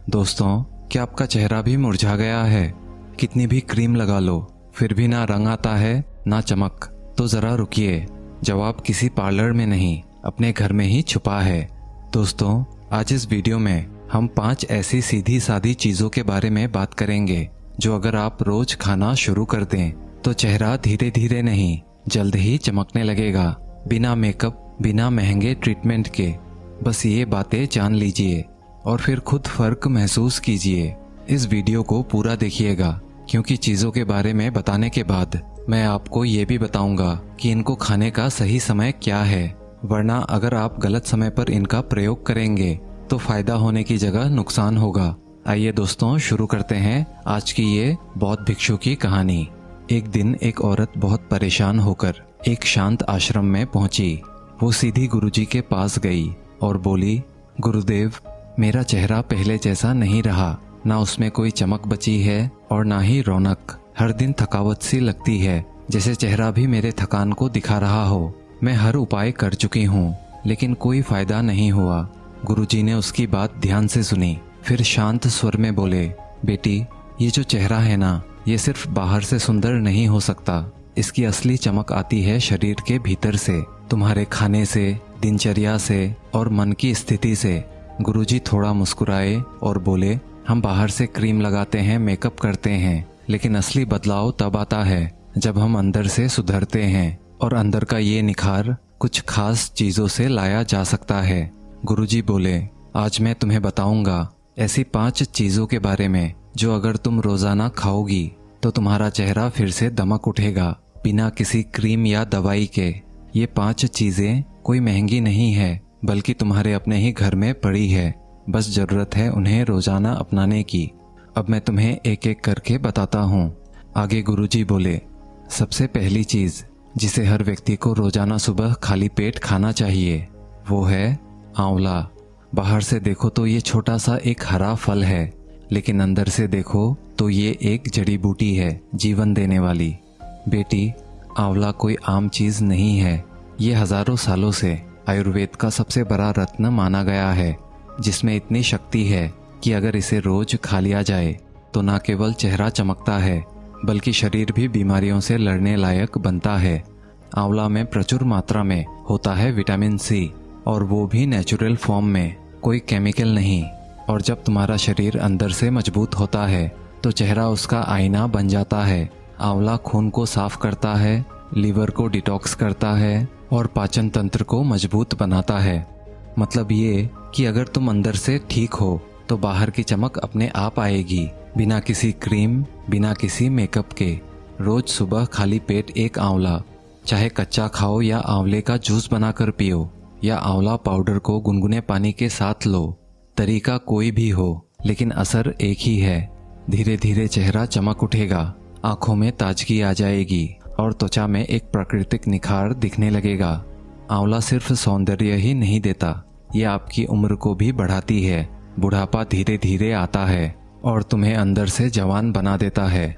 दोस्तों, क्या आपका चेहरा भी मुरझा गया है? कितनी भी क्रीम लगा लो फिर भी ना रंग आता है ना चमक। तो जरा रुकिए, जवाब किसी पार्लर में नहीं, अपने घर में ही छुपा है। दोस्तों, आज इस वीडियो में हम 5 ऐसी सीधी सादी चीजों के बारे में बात करेंगे जो अगर आप रोज खाना शुरू कर दें तो चेहरा धीरे धीरे नहीं, जल्द ही चमकने लगेगा। बिना मेकअप, बिना महंगे ट्रीटमेंट के। बस ये बातें जान लीजिए और फिर खुद फर्क महसूस कीजिए। इस वीडियो को पूरा देखिएगा, क्योंकि चीजों के बारे में बताने के बाद मैं आपको ये भी बताऊंगा कि इनको खाने का सही समय क्या है, वरना अगर आप गलत समय पर इनका प्रयोग करेंगे तो फायदा होने की जगह नुकसान होगा। आइए दोस्तों, शुरू करते हैं आज की ये बौद्ध भिक्षु की कहानी। एक दिन एक औरत बहुत परेशान होकर एक शांत आश्रम में पहुंची। वो सीधी गुरुजी के पास गई और बोली, गुरुदेव, मेरा चेहरा पहले जैसा नहीं रहा, ना उसमें कोई चमक बची है और ना ही रौनक। हर दिन थकावट सी लगती है, जैसे चेहरा भी मेरे थकान को दिखा रहा हो। मैं हर उपाय कर चुकी हूँ, लेकिन कोई फायदा नहीं हुआ। गुरुजी ने उसकी बात ध्यान से सुनी, फिर शांत स्वर में बोले, बेटी, ये जो चेहरा है ना, ये सिर्फ बाहर से सुंदर नहीं हो सकता। इसकी असली चमक आती है शरीर के भीतर से, तुम्हारे खाने से, दिनचर्या से और मन की स्थिति से। गुरुजी थोड़ा मुस्कुराए और बोले, हम बाहर से क्रीम लगाते हैं, मेकअप करते हैं, लेकिन असली बदलाव तब आता है जब हम अंदर से सुधरते हैं, और अंदर का ये निखार कुछ खास चीजों से लाया जा सकता है। गुरुजी बोले, आज मैं तुम्हें बताऊंगा ऐसी 5 चीजों के बारे में जो अगर तुम रोजाना खाओगी तो तुम्हारा चेहरा फिर से दमक उठेगा, बिना किसी क्रीम या दवाई के। ये 5 चीजें कोई महंगी नहीं है, बल्कि तुम्हारे अपने ही घर में पड़ी है, बस जरूरत है उन्हें रोजाना अपनाने की। अब मैं तुम्हें एक एक करके बताता हूँ। आगे गुरुजी बोले, सबसे पहली चीज जिसे हर व्यक्ति को रोजाना सुबह खाली पेट खाना चाहिए वो है आंवला। बाहर से देखो तो ये छोटा सा एक हरा फल है, लेकिन अंदर से देखो तो ये एक जड़ी बूटी है, जीवन देने वाली। बेटी, आंवला कोई आम चीज नहीं है, ये हजारों सालों से आयुर्वेद का सबसे बड़ा रत्न माना गया है, जिसमें इतनी शक्ति है कि अगर इसे रोज खा लिया जाए तो न केवल चेहरा चमकता है, बल्कि शरीर भी बीमारियों से लड़ने लायक बनता है। आंवला में प्रचुर मात्रा में होता है विटामिन सी, और वो भी नेचुरल फॉर्म में, कोई केमिकल नहीं। और जब तुम्हारा शरीर अंदर से मजबूत होता है तो चेहरा उसका आईना बन जाता है। आंवला खून को साफ करता है, लीवर को डिटॉक्स करता है और पाचन तंत्र को मजबूत बनाता है। मतलब ये कि अगर तुम अंदर से ठीक हो तो बाहर की चमक अपने आप आएगी, बिना किसी क्रीम, बिना किसी मेकअप के। रोज सुबह खाली पेट एक आंवला, चाहे कच्चा खाओ या आंवले का जूस बनाकर पियो, या आंवला पाउडर को गुनगुने पानी के साथ लो। तरीका कोई भी हो, लेकिन असर एक ही है। धीरे धीरे चेहरा चमक उठेगा, आंखों में ताजगी आ जाएगी और त्वचा में एक प्राकृतिक निखार दिखने लगेगा। आंवला सिर्फ सौंदर्य ही नहीं देता, ये आपकी उम्र को भी बढ़ाती है। बुढ़ापा धीरे धीरे आता है और तुम्हें अंदर से जवान बना देता है।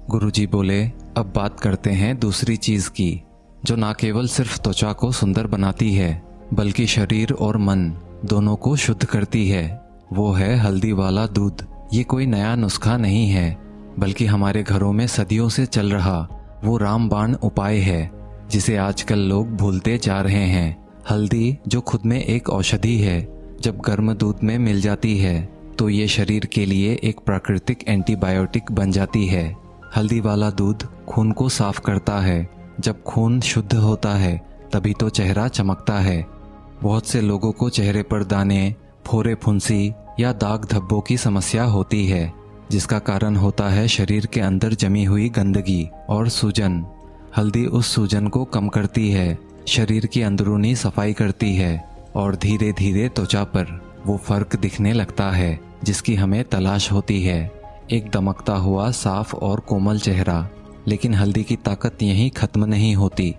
गुरुजी बोले, अब बात करते हैं दूसरी चीज की, जो ना केवल सिर्फ त्वचा को सुंदर बनाती है, बल्कि शरीर और मन दोनों को शुद्ध करती है। वो है हल्दी वाला दूध। ये कोई नया नुस्खा नहीं है, बल्कि हमारे घरों में सदियों से चल रहा वो रामबाण उपाय है, जिसे आजकल लोग भूलते जा रहे हैं। हल्दी, जो खुद में एक औषधि है, जब गर्म दूध में मिल जाती है तो ये शरीर के लिए एक प्राकृतिक एंटीबायोटिक बन जाती है। हल्दी वाला दूध खून को साफ करता है। जब खून शुद्ध होता है तभी तो चेहरा चमकता है। बहुत से लोगों को चेहरे पर दाने, फोरे, फुंसी या दाग धब्बों की समस्या होती है, जिसका कारण होता है शरीर के अंदर जमी हुई गंदगी और सूजन। हल्दी उस सूजन को कम करती है, शरीर की अंदरूनी सफाई करती है और धीरे धीरे त्वचा पर वो फर्क दिखने लगता है जिसकी हमें तलाश होती है, एक दमकता हुआ साफ और कोमल चेहरा। लेकिन हल्दी की ताकत यहीं खत्म नहीं होती।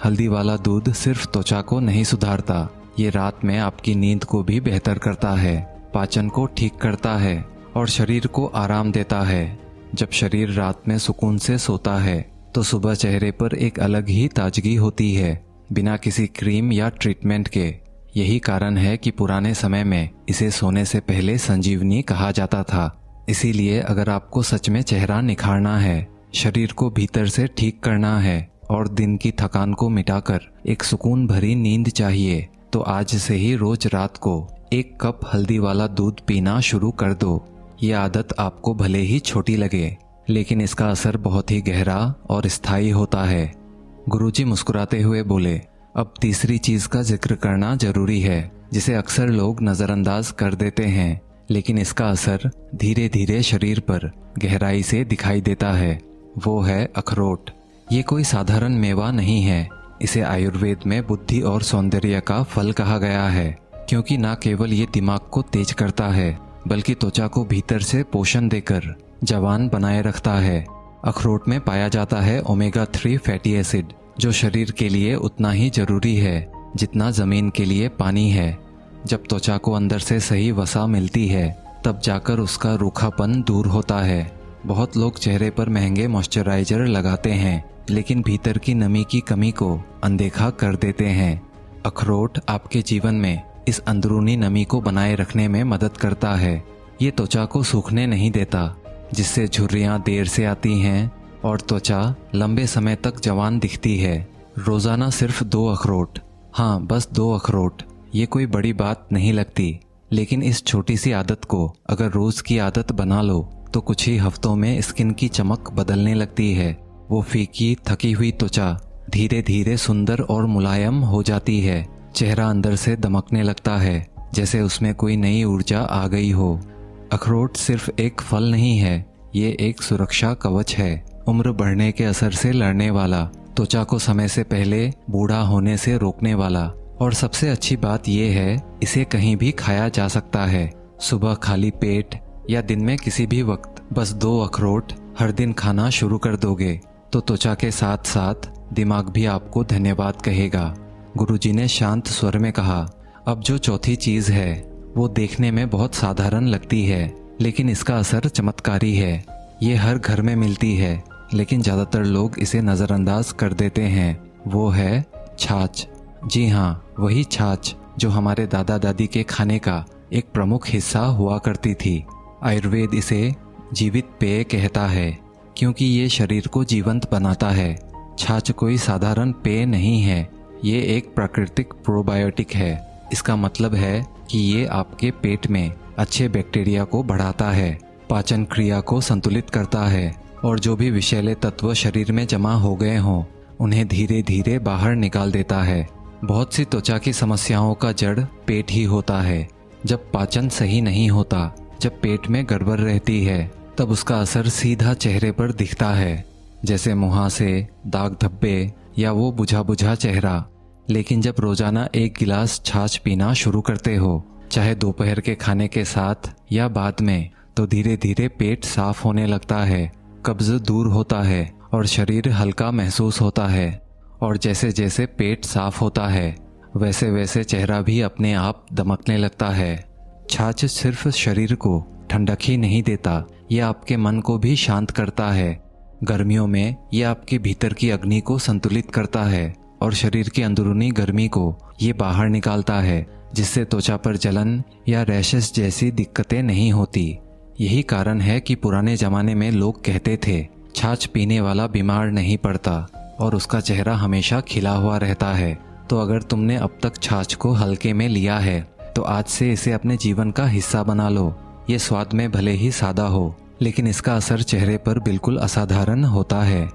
हल्दी वाला दूध सिर्फ त्वचा को नहीं सुधारता, ये रात में आपकी नींद को भी बेहतर करता है, पाचन को ठीक करता है और शरीर को आराम देता है। जब शरीर रात में सुकून से सोता है तो सुबह चेहरे पर एक अलग ही ताजगी होती है, बिना किसी क्रीम या ट्रीटमेंट के। यही कारण है कि पुराने समय में इसे सोने से पहले संजीवनी कहा जाता था। इसीलिए अगर आपको सच में चेहरा निखारना है, शरीर को भीतर से ठीक करना है और दिन की थकान को मिटाकर एक सुकून भरी नींद चाहिए, तो आज से ही रोज रात को 1 कप हल्दी वाला दूध पीना शुरू कर दो। ये आदत आपको भले ही छोटी लगे, लेकिन इसका असर बहुत ही गहरा और स्थायी होता है। गुरुजी मुस्कुराते हुए बोले, अब तीसरी चीज का जिक्र करना जरूरी है, जिसे अक्सर लोग नजरअंदाज कर देते हैं, लेकिन इसका असर धीरे धीरे शरीर पर गहराई से दिखाई देता है। वो है अखरोट। ये कोई साधारण मेवा नहीं है। इसे आयुर्वेद में बुद्धि और सौंदर्य का फल कहा गया है, क्योंकि न केवल ये दिमाग को तेज करता है, बल्कि त्वचा को भीतर से पोषण देकर जवान बनाए रखता है। अखरोट में पाया जाता है ओमेगा 3 फैटी एसिड, जो शरीर के लिए उतना ही जरूरी है जितना जमीन के लिए पानी है। जब त्वचा को अंदर से सही वसा मिलती है, तब जाकर उसका रूखापन दूर होता है। बहुत लोग चेहरे पर महंगे मॉइस्चराइजर लगाते हैं, लेकिन भीतर की नमी की कमी को अनदेखा कर देते हैं। अखरोट आपके जीवन में इस अंदरूनी नमी को बनाए रखने में मदद करता है। ये त्वचा को सूखने नहीं देता, जिससे झुर्रियां देर से आती हैं और त्वचा लंबे समय तक जवान दिखती है। रोजाना सिर्फ 2 अखरोट, हाँ बस 2 अखरोट, ये कोई बड़ी बात नहीं लगती, लेकिन इस छोटी सी आदत को अगर रोज की आदत बना लो तो कुछ ही हफ्तों में स्किन की चमक बदलने लगती है। वो फीकी थकी हुई त्वचा धीरे धीरे सुंदर और मुलायम हो जाती है। चेहरा अंदर से दमकने लगता है, जैसे उसमें कोई नई ऊर्जा आ गई हो। अखरोट सिर्फ एक फल नहीं है, ये एक सुरक्षा कवच है। उम्र बढ़ने के असर से लड़ने वाला, त्वचा को समय से पहले बूढ़ा होने से रोकने वाला, और सबसे अच्छी बात यह है, इसे कहीं भी खाया जा सकता है। सुबह खाली पेट या दिन में किसी भी वक्त बस 2 अखरोट हर दिन खाना शुरू कर दोगे तो त्वचा के साथ साथ दिमाग भी आपको धन्यवाद कहेगा। गुरुजी ने शांत स्वर में कहा, अब जो चौथी चीज है वो देखने में बहुत साधारण लगती है, लेकिन इसका असर चमत्कारी है। ये हर घर में मिलती है, लेकिन ज्यादातर लोग इसे नजरअंदाज कर देते हैं। वो है छाछ। जी हाँ, वही छाछ जो हमारे दादा दादी के खाने का एक प्रमुख हिस्सा हुआ करती थी। आयुर्वेद इसे जीवित पेय कहता है, क्योंकि ये शरीर को जीवंत बनाता है। छाछ कोई साधारण पेय नहीं है, ये एक प्राकृतिक प्रोबायोटिक है। इसका मतलब है कि ये आपके पेट में अच्छे बैक्टीरिया को बढ़ाता है, पाचन क्रिया को संतुलित करता है, और जो भी विषैले तत्व शरीर में जमा हो गए हों उन्हें धीरे धीरे बाहर निकाल देता है। बहुत सी त्वचा की समस्याओं का जड़ पेट ही होता है। जब पाचन सही नहीं होता, जब पेट में गड़बड़ रहती है, तब उसका असर सीधा चेहरे पर दिखता है, जैसे मुहासे, दाग धब्बे या वो बुझा बुझा चेहरा। लेकिन जब रोजाना 1 गिलास छाछ पीना शुरू करते हो, चाहे दोपहर के खाने के साथ या बाद में, तो धीरे धीरे पेट साफ होने लगता है, कब्ज दूर होता है और शरीर हल्का महसूस होता है। और जैसे जैसे पेट साफ होता है, वैसे वैसे चेहरा भी अपने आप दमकने लगता है। छाछ सिर्फ शरीर को ठंडक ही नहीं देता, यह आपके मन को भी शांत करता है। गर्मियों में यह आपके भीतर की अग्नि को संतुलित करता है और शरीर की अंदरूनी गर्मी को ये बाहर निकालता है, जिससे त्वचा पर जलन या रैशेस जैसी दिक्कतें नहीं होती। यही कारण है कि पुराने जमाने में लोग कहते थे, छाछ पीने वाला बीमार नहीं पड़ता और उसका चेहरा हमेशा खिला हुआ रहता है। तो अगर तुमने अब तक छाछ को हल्के में लिया है, तो आज से इसे अपने जीवन का हिस्सा बना लो। ये स्वाद में भले ही सादा हो, लेकिन इसका असर चेहरे पर बिल्कुल असाधारण होता है।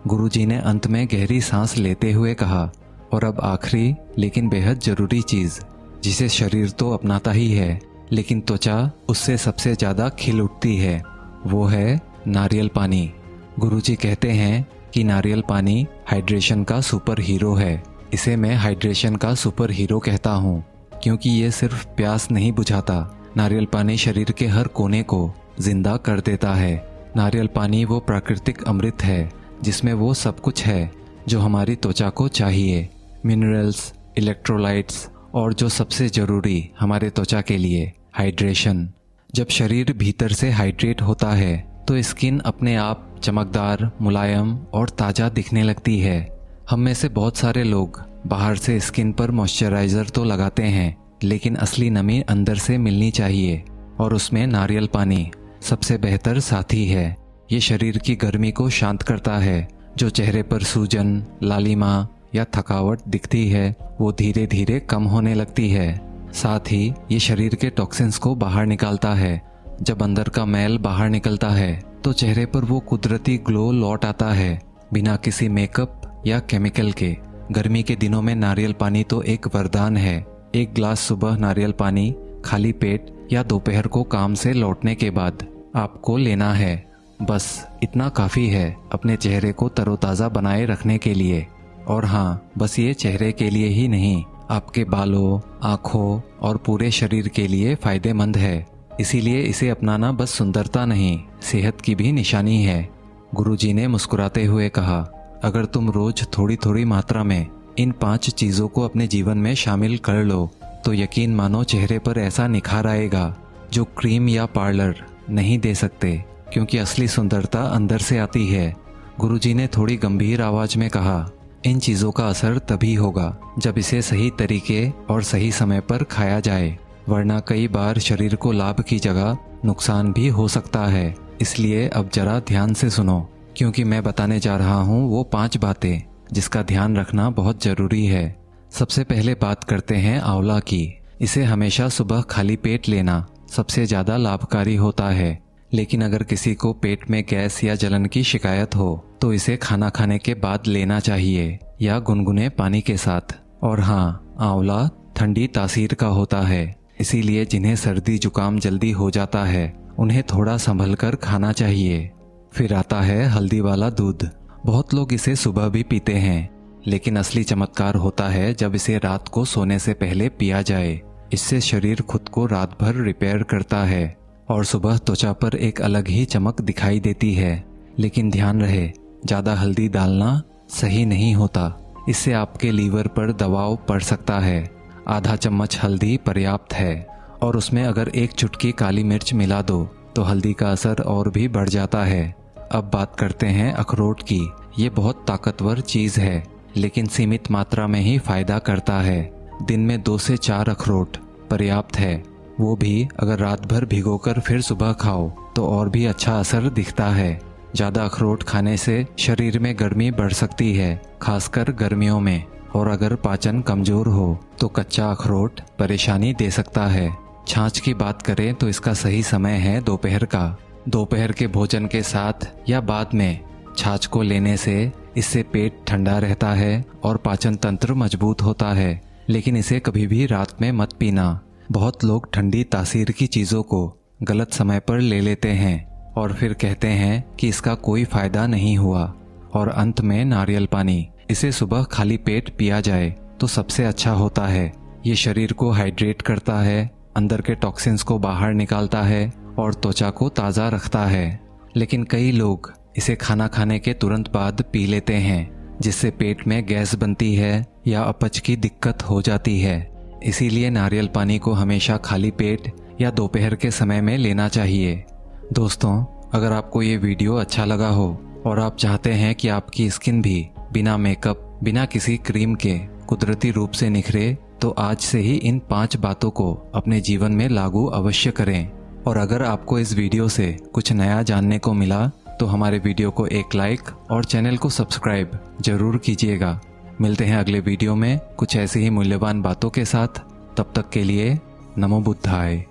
गुरुजी ने अंत में गहरी सांस लेते हुए कहा, और अब आखिरी लेकिन बेहद जरूरी चीज, जिसे शरीर तो अपनाता ही है, लेकिन त्वचा उससे सबसे ज्यादा खिल उठती है, वो है नारियल पानी। गुरुजी कहते हैं कि नारियल पानी हाइड्रेशन का सुपर हीरो है। इसे मैं हाइड्रेशन का सुपर हीरो कहता हूँ, क्योंकि ये सिर्फ प्यास नहीं बुझाता, नारियल पानी शरीर के हर कोने को जिंदा कर देता है। नारियल पानी वो प्राकृतिक अमृत है जिसमें वो सब कुछ है जो हमारी त्वचा को चाहिए, मिनरल्स, इलेक्ट्रोलाइट्स और जो सबसे जरूरी हमारे त्वचा के लिए, हाइड्रेशन। जब शरीर भीतर से हाइड्रेट होता है तो स्किन अपने आप चमकदार, मुलायम और ताज़ा दिखने लगती है। हम में से बहुत सारे लोग बाहर से स्किन पर मॉइस्चराइज़र तो लगाते हैं, लेकिन असली नमी अंदर से मिलनी चाहिए, और उसमें नारियल पानी सबसे बेहतर साथी है। ये शरीर की गर्मी को शांत करता है। जो चेहरे पर सूजन, लालिमा या थकावट दिखती है वो धीरे धीरे कम होने लगती है। साथ ही ये शरीर के टॉक्सिन्स को बाहर निकालता है। जब अंदर का मैल बाहर निकलता है तो चेहरे पर वो कुदरती ग्लो लौट आता है, बिना किसी मेकअप या केमिकल के। गर्मी के दिनों में नारियल पानी तो एक वरदान है। एक ग्लास सुबह नारियल पानी खाली पेट या दोपहर को काम से लौटने के बाद आपको लेना है। बस इतना काफ़ी है अपने चेहरे को तरोताज़ा बनाए रखने के लिए। और हाँ, बस ये चेहरे के लिए ही नहीं, आपके बालों, आँखों और पूरे शरीर के लिए फ़ायदेमंद है। इसीलिए इसे अपनाना बस सुंदरता नहीं, सेहत की भी निशानी है। गुरुजी ने मुस्कुराते हुए कहा, अगर तुम रोज थोड़ी थोड़ी मात्रा में इन 5 चीज़ों को अपने जीवन में शामिल कर लो तो यकीन मानो चेहरे पर ऐसा निखार आएगा जो क्रीम या पार्लर नहीं दे सकते, क्योंकि असली सुंदरता अंदर से आती है। गुरुजी ने थोड़ी गंभीर आवाज में कहा, इन चीज़ों का असर तभी होगा जब इसे सही तरीके और सही समय पर खाया जाए, वरना कई बार शरीर को लाभ की जगह नुकसान भी हो सकता है। इसलिए अब जरा ध्यान से सुनो, क्योंकि मैं बताने जा रहा हूँ वो 5 बातें जिसका ध्यान रखना बहुत जरूरी है। सबसे पहले बात करते हैं आंवला की। इसे हमेशा सुबह खाली पेट लेना सबसे ज़्यादा लाभकारी होता है, लेकिन अगर किसी को पेट में गैस या जलन की शिकायत हो तो इसे खाना खाने के बाद लेना चाहिए या गुनगुने पानी के साथ। और हाँ, आंवला ठंडी तासीर का होता है, इसीलिए जिन्हें सर्दी जुकाम जल्दी हो जाता है उन्हें थोड़ा संभल कर खाना चाहिए। फिर आता है हल्दी वाला दूध। बहुत लोग इसे सुबह भी पीते हैं, लेकिन असली चमत्कार होता है जब इसे रात को सोने से पहले पिया जाए। इससे शरीर खुद को रात भर रिपेयर करता है और सुबह त्वचा पर एक अलग ही चमक दिखाई देती है। लेकिन ध्यान रहे, ज़्यादा हल्दी डालना सही नहीं होता, इससे आपके लीवर पर दबाव पड़ सकता है। आधा चम्मच हल्दी पर्याप्त है, और उसमें अगर एक चुटकी काली मिर्च मिला दो तो हल्दी का असर और भी बढ़ जाता है। अब बात करते हैं अखरोट की। ये बहुत ताकतवर चीज़ है, लेकिन सीमित मात्रा में ही फायदा करता है। दिन में 2 से 4 अखरोट पर्याप्त है, वो भी अगर रात भर भिगोकर फिर सुबह खाओ तो और भी अच्छा असर दिखता है। ज़्यादा अखरोट खाने से शरीर में गर्मी बढ़ सकती है, खासकर गर्मियों में, और अगर पाचन कमजोर हो तो कच्चा अखरोट परेशानी दे सकता है। छाछ की बात करें तो इसका सही समय है दोपहर का। दोपहर के भोजन के साथ या बाद में छाछ को लेने से इससे पेट ठंडा रहता है और पाचन तंत्र मजबूत होता है, लेकिन इसे कभी भी रात में मत पीना। बहुत लोग ठंडी तासीर की चीज़ों को गलत समय पर ले लेते हैं और फिर कहते हैं कि इसका कोई फायदा नहीं हुआ। और अंत में नारियल पानी, इसे सुबह खाली पेट पिया जाए तो सबसे अच्छा होता है। ये शरीर को हाइड्रेट करता है, अंदर के टॉक्सिन्स को बाहर निकालता है और त्वचा को ताज़ा रखता है। लेकिन कई लोग इसे खाना खाने के तुरंत बाद पी लेते हैं, जिससे पेट में गैस बनती है या अपच की दिक्कत हो जाती है। इसीलिए नारियल पानी को हमेशा खाली पेट या दोपहर के समय में लेना चाहिए। दोस्तों, अगर आपको ये वीडियो अच्छा लगा हो और आप चाहते हैं कि आपकी स्किन भी बिना मेकअप, बिना किसी क्रीम के कुदरती रूप से निखरे, तो आज से ही इन 5 बातों को अपने जीवन में लागू अवश्य करें। और अगर आपको इस वीडियो से कुछ नया जानने को मिला तो हमारे वीडियो को एक लाइक और चैनल को सब्सक्राइब जरूर कीजिएगा। मिलते हैं अगले वीडियो में कुछ ऐसी ही मूल्यवान बातों के साथ। तब तक के लिए नमो बुद्धाय।